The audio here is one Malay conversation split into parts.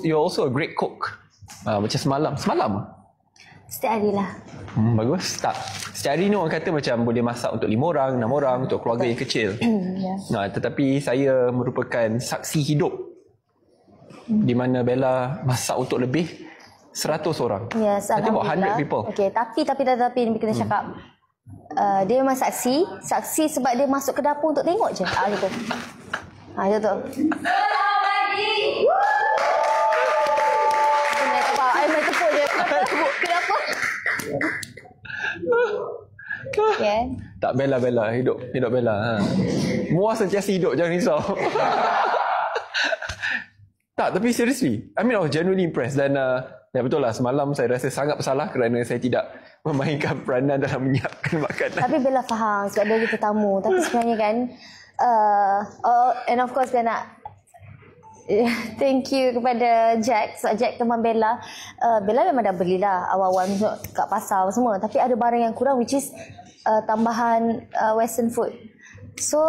You're also a great cook. Macam semalam. Setiap hari lah. Bagus. Tak. Setiap hari ni orang kata macam boleh masak untuk 5 orang, 6 orang, untuk keluarga yang kecil. Yeah. Tetapi saya merupakan saksi hidup di mana Bella masak untuk lebih 100 orang. Yes, I think about 100 Alhamdulillah. people. Okay, tapi ni kena cakap. Dia memang saksi sebab dia masuk ke dapur untuk tengok je. Gitu. Macam tu. Main tepuk je. Kenapa? Okay. Tak, Bella. Hidup Bella. Muah sentiasa hidup, jangan risau. Tak, tapi seriously, I was genuinely impressed. Dan betul lah, semalam saya rasa sangat bersalah kerana saya tidak memainkan peranan dalam menyiapkan makanan. Tapi Bella faham sebab dia tetamu. Tapi sebenarnya kan, and of course dia nak thank you kepada Jack. Sebab Jack teman Bella. Bella memang dah belilah awal-awal kat pasar semua. Tapi ada barang yang kurang, which is tambahan western food. So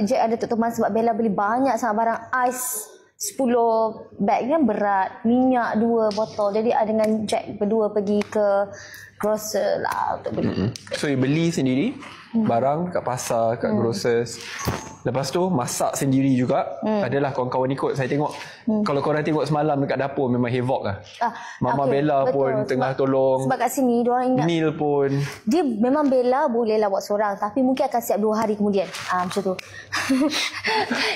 Jack ada untuk teman sebab Bella beli banyak sangat barang ais. 10 bag kan berat, minyak 2 botol. Jadi dengan Jack berdua pergi ke grocer lah untuk beli. So you beli sendiri barang kat pasar, kat grocers. Lepas tu masak sendiri juga. Adalah kawan-kawan ikut. Saya tengok kalau korang tengok semalam dekat dapur memang havoc lah. Mama Bella betul. pun tengah tolong. Sebab kat sini diorang ingat Neil pun. dia memang Bella bolehlah buat seorang, tapi mungkin akan siap 2 hari kemudian. Macam tu.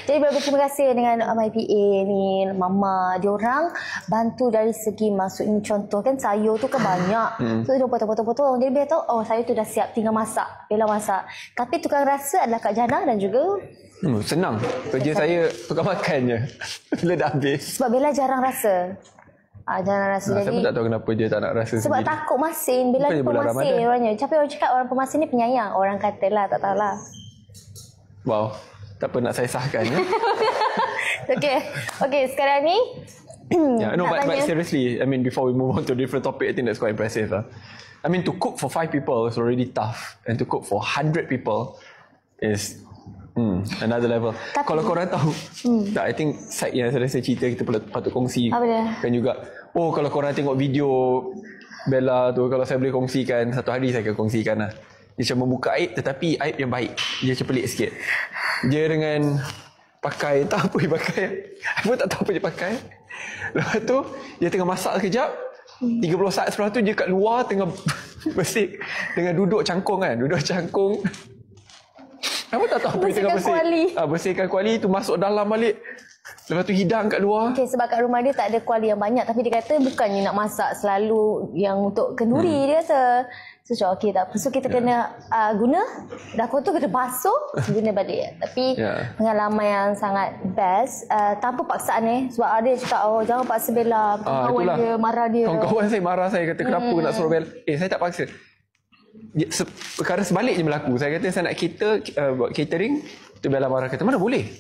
Jadi berterima kasih dengan my PA ni, Mama. Diorang bantu dari segi masuk. Ini contoh kan sayur tu kan banyak. So dia potong-potong. Jadi Bella tahu sayur tu dah siap, tinggal masak. Bella masak. Tapi tukang rasa adalah Kak Jana dan juga senang. Kerja saya tukar makan je. Bila dah habis. sebab Bella jarang rasa. Jarang rasa. Saya pun tak tahu kenapa dia tak nak rasa sebab sendiri. takut masin. Bella Bukannya ni bulan pemasin Ramadan. orangnya. Tapi orang cakap orang pemasin ni penyayang. Orang katalah, tak tahulah. Wow. Tak apa nak saya sahkan ya. Okay, sekarang ni Yeah, no, but seriously, before we move on to a different topic, I think that's quite impressive. To cook for 5 people is already tough, and to cook for 100 people is another level. Tapi, kalau korang tahu, tak, I think side yang saya cerita kita patut kongsi kan juga. Kalau korang tengok video Bella tu, kalau saya boleh kongsikan, satu hari saya akan kongsikan lah. Dia macam membuka aib, tetapi aib yang baik. Dia macam pelik sikit. Dia dengan pakai, tak apa dia pakai. Saya pun tak tahu apa dia pakai. Lepas tu, dia tengah masak sekejap. 30 saat setelah tu, dia kat luar tengah bersih. Tengah duduk cangkung kan. Apa tak tahu apa dia tengah bersih. Bersihkan kuali tu, masuk dalam balik. Lepas tu hidang kat luar. Okay, sebab kat rumah dia tak ada kuali yang banyak. Tapi dia kata bukannya nak masak selalu yang untuk kenduri. Dia kata. So okay tak apa. So kita kena guna. Dapur tu kena basuh. Guna balik. Tapi pengalaman yang sangat best. Tanpa paksaan Sebab ada yang cakap jangan paksa Bella. Kawan dia marah dia. Kawan-kawan saya marah saya. Kata kenapa nak suruh Bella. Saya tak paksa. Perkara sebaliknya berlaku. Saya kata saya nak buat catering. Tu Bella marah kata mana boleh.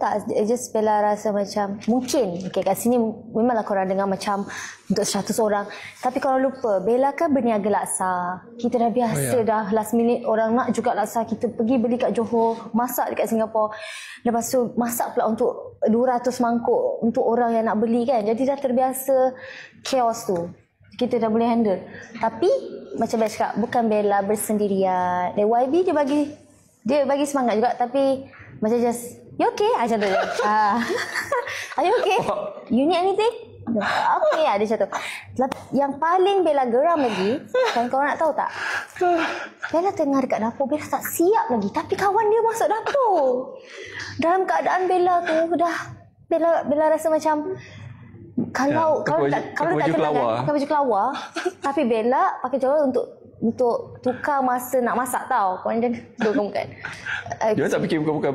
Tak, just Bella rasa macam mungkin kat sini memanglah korang dengar macam untuk 100 orang, tapi korang lupa Bella kan berniaga laksa. Kita dah biasa dah last minute orang nak juga laksa, kita pergi beli kat Johor, masak dekat Singapura, lepas tu masak pula untuk 200 mangkuk untuk orang yang nak beli kan. Jadi dah terbiasa chaos tu, kita dah boleh handle. Tapi macam Bella cakap, bukan Bella bersendirian. Dan YB dia bagi semangat juga, tapi macam just you okay? Macam tu je. Are you okay? You need anything? Okay, dia macam tu. Yang paling Bella geram lagi, kan korang nak tahu tak? Bella tengah dekat dapur, Bella tak siap lagi. Tapi kawan dia masuk dapur. Dalam keadaan Bella tu, Bella rasa macam kalau tak kenal kan, baju kelawar. Tapi Bella pakai jawab untuk tukar masa nak masak tau. Korang jangan bukan. Jangan tak fikir bukan-bukan.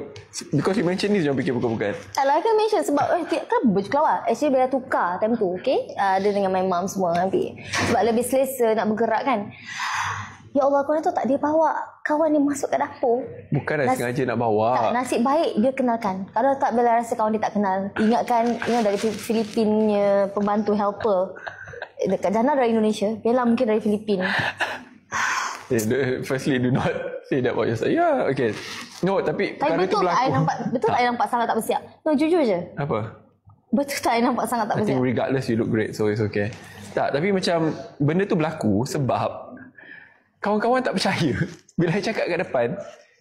Because you mention ni, jangan fikir bukan-bukan. Alah, kan mention sebab kan baju kelawar. Actually Bella tukar time tu, okay? Dia dengan my mum semua ambil. Sebab lebih selesa nak bergerak kan. Ya Allah, korang tahu tak, dia bawa kawan dia masuk kat dapur. Bukan dah sengaja nak bawa. Tak, nasib baik dia kenalkan. Kalau tak, Bella rasa kawan dia tak kenal. Ingatkan, dari Filipinnya pembantu helper. Dekat Jana dari Indonesia, Bella mungkin dari Filipin. Firstly, do not say that about yourself. Yeah, okay. No, tapi perkara tu berlaku. Betul tak I nampak sangat tak bersiap? No, jujur je. Apa? Betul tak? Nampak sangat tak I think bersiap. regardless you look great, so it's okay. Tak, tapi macam benda tu berlaku sebab kawan-kawan tak percaya. Bila saya cakap kat depan,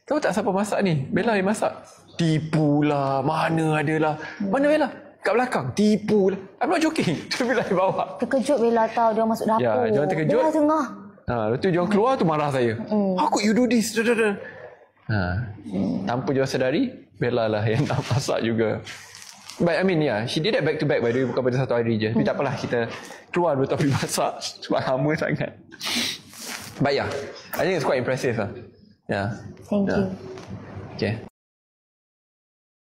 tahu tak siapa masak ni? Bella yang masak. Tipulah, mana adalah. Mana Bella? Kat belakang, tipulah. I'm not joking. Dia bila saya bawa. Terkejut Bella tahu dia masuk dapur. Ya, jangan terkejut. Bella tengah. Lepas tu diorang keluar tu marah saya. How could you do this? Tanpa dia sedari, Bella lah yang nak masak juga. But I mean, yeah, she did that back to back by the way, bukan pada satu hari je. Tapi tak apalah, kita keluar dua topik masak sebab lama sangat. But yeah, I think it's quite impressive lah. Yeah. Thank you. Okay.